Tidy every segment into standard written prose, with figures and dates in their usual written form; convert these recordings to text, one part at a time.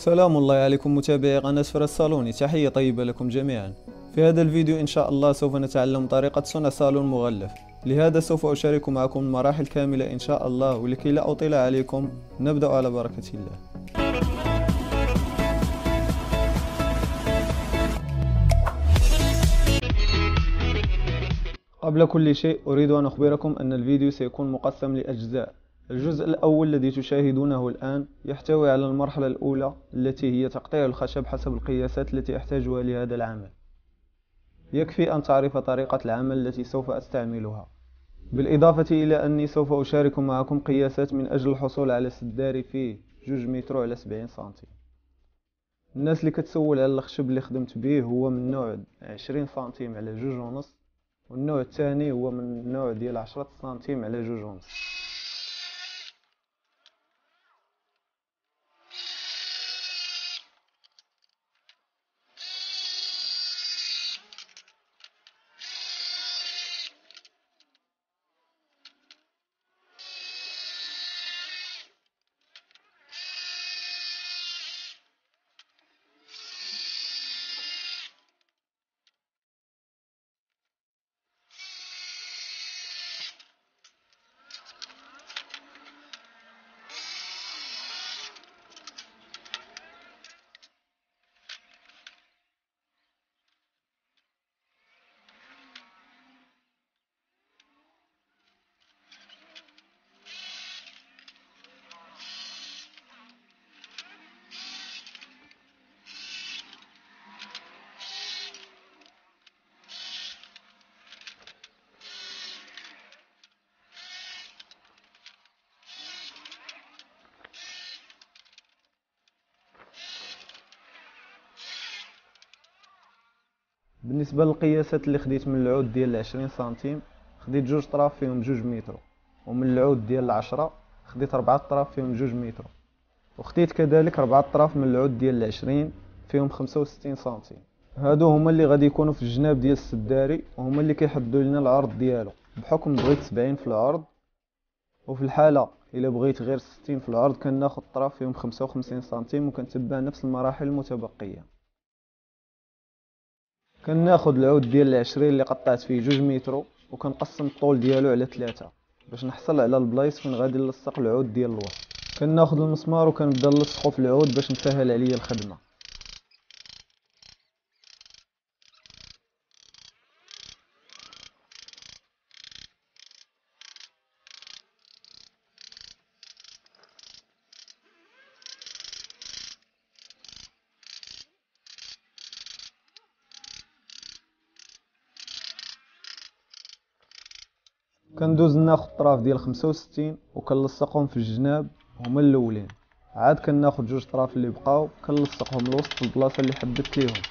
سلام الله عليكم متابعي قناة فراس الصالوني، تحية طيبة لكم جميعا. في هذا الفيديو إن شاء الله سوف نتعلم طريقة صنع صالون مغلف. لهذا سوف أشارك معكم المراحل كاملة إن شاء الله، ولكي لا أطيل عليكم نبدأ على بركة الله. قبل كل شيء أريد أن أخبركم أن الفيديو سيكون مقسم لأجزاء. الجزء الأول الذي تشاهدونه الآن يحتوي على المرحلة الأولى التي هي تقطيع الخشب حسب القياسات التي أحتاجها لهذا العمل. يكفي أن تعرف طريقة العمل التي سوف أستعملها، بالإضافة إلى أني سوف أشارك معكم قياسات من أجل الحصول على سداري فيه 2 متر على 70 سنتيم. الناس اللي كتسول على الخشب اللي خدمت به هو من نوع 20 سنتيم على 2.5، والنوع الثاني هو من نوع ديال 10 سنتيم على 2.5. بالنسبة للقياسات اللي خديت من العود ديال 20 سنتيم، خديت 2 طراف فيهم 2 متر، ومن العود ديال 10 خديت 4 طراف فيهم 2 متر، وخديت كذلك 4 طراف من العود ديال 20 فيهم 65 سنتيم. هادو هما اللي غادي يكونوا في الجناب ديال السداري، وهما اللي كيحددوا لنا العرض ديالو. بحكم بغيت 70 في العرض، وفي الحالة الا بغيت غير 60 في العرض كناخذ طراف فيهم 55 سنتيم، وكنتبع نفس المراحل المتبقية. كناخذ العود ديال 20 اللي قطعت فيه 2 متر، وكنقسم الطول ديالو على 3 باش نحصل على البلايص فين غادي نلصق العود ديال الوسط. كناخذ المسمار وكنبدا نلصقو في العود باش نسهل عليا الخدمه. كندوز ناخذ طراف ديال 65 وكنلصقهم في الجناب هما الاولين، عاد كناخذ 2 طراف اللي بقاو كنلصقهم الوسط في البلاصه اللي حددت ليهم.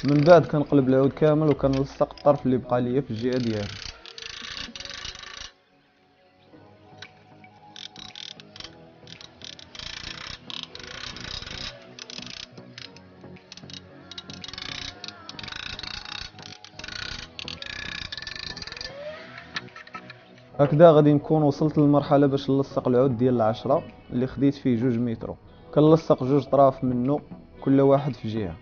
من بعد كنقلب العود كامل وكنلصق الطرف اللي بقى ليا في الجهه ديالو. هكذا غادي نكون وصلت للمرحله باش نلصق العود ديال 10 اللي خديت فيه 2 متر. كنلصق 2 طراف منه كل واحد في جهه.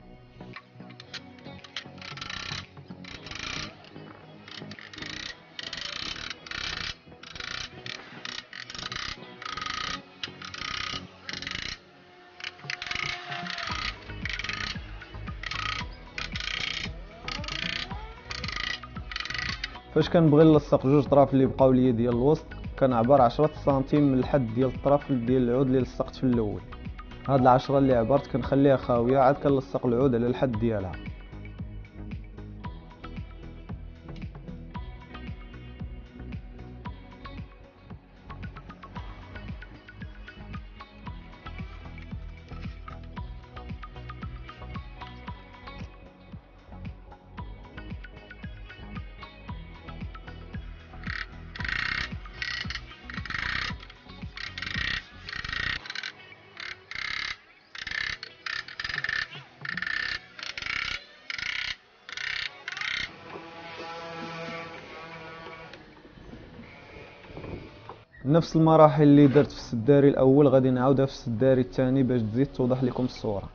فاش كنبغي نلصق 2 طراف اللي بقاو ليا ديال الوسط، كنعبر 10 سنتيم من الحد ديال الطرف ديال العود اللي لصقت في الاول. هاد العشرة اللي عبرت كنخليها خاويه، عاد كنلصق العود على الحد ديالها. نفس المراحل اللي درت في السداري الاول غادي نعاودها في السداري الثاني باش تزيد توضح لكم الصورة.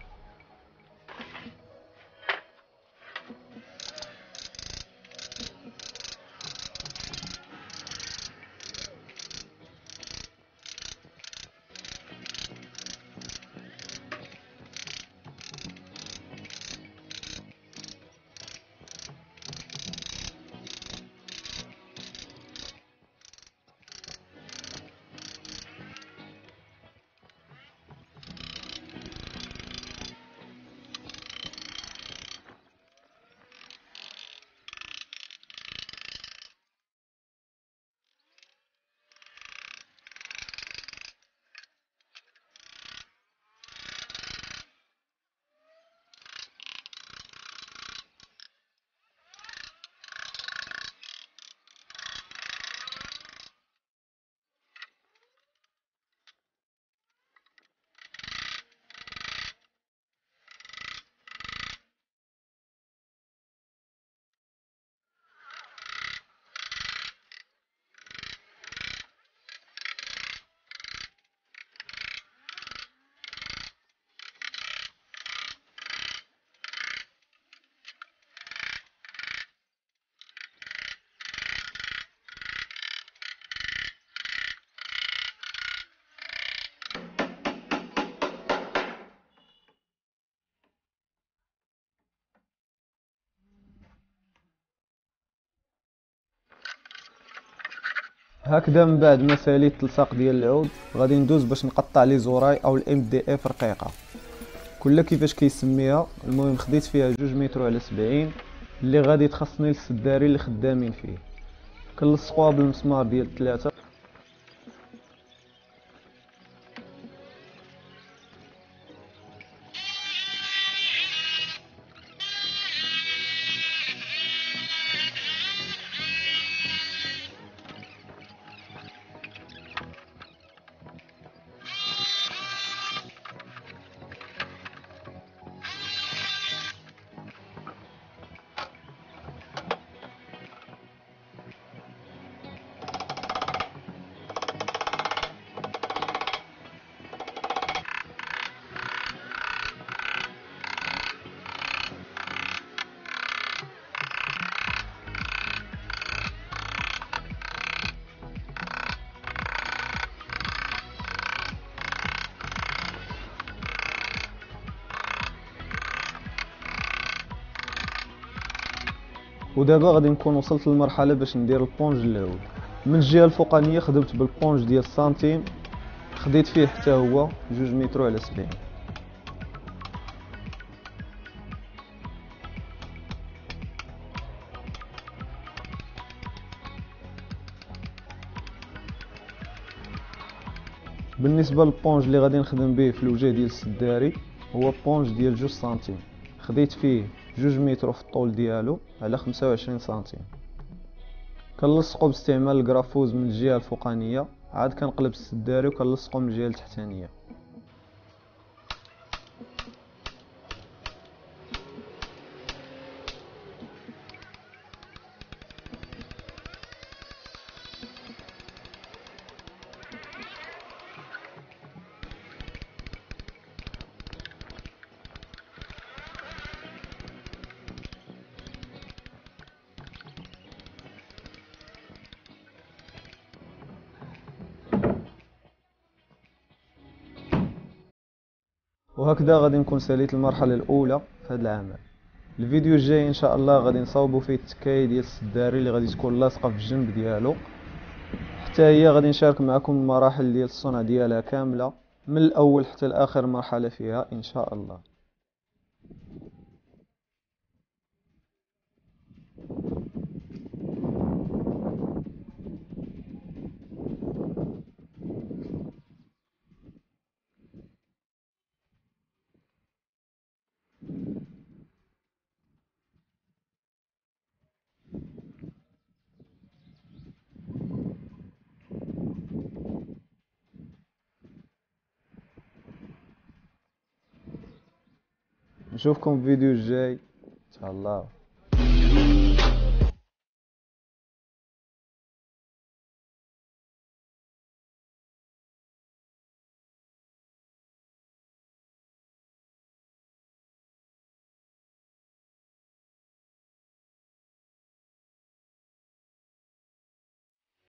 هكذا من بعد ما ساليت التلصاق ديال العود غادي ندوز باش نقطع لي زوراي او الام دي اف رقيقه كلها كيفاش كيسميها. المهم خديت فيها 2 متر على 70 اللي غادي تخصني للسداري اللي خدامين فيه. كنلصقوها بالمسمار ديال 3. ودابا غادي نكون وصلت للمرحله باش ندير البونج للعود. من الجهه الفوقانيه خدمت بالبونج ديال السنتيم، خديت فيه حتى هو 2 متر على 70. بالنسبه للبونج اللي غادي نخدم به في الوجه ديال السداري هو بونج ديال 2 سنتيم، خديت فيه 2 متر في الطول ديالو على 25 سنتيم. كنلصقو باستعمال الكرافوز من الجهه الفوقانيه، عاد كنقلب السداري وكنلصقو من الجهه التحتانيه. وهكذا غادي نكون ساليت المرحله الاولى في هذا العمل. الفيديو الجاي ان شاء الله غادي نصاوبوا فيه التكايه ديال السداري اللي غادي تكون لاصقه في الجنب ديالو، حتى هي غادي نشارك معكم المراحل ديال الصنع ديالها كامله من الاول حتى لاخر مرحله فيها ان شاء الله. نشوفكم في الفيديو الجاي ان شاء الله.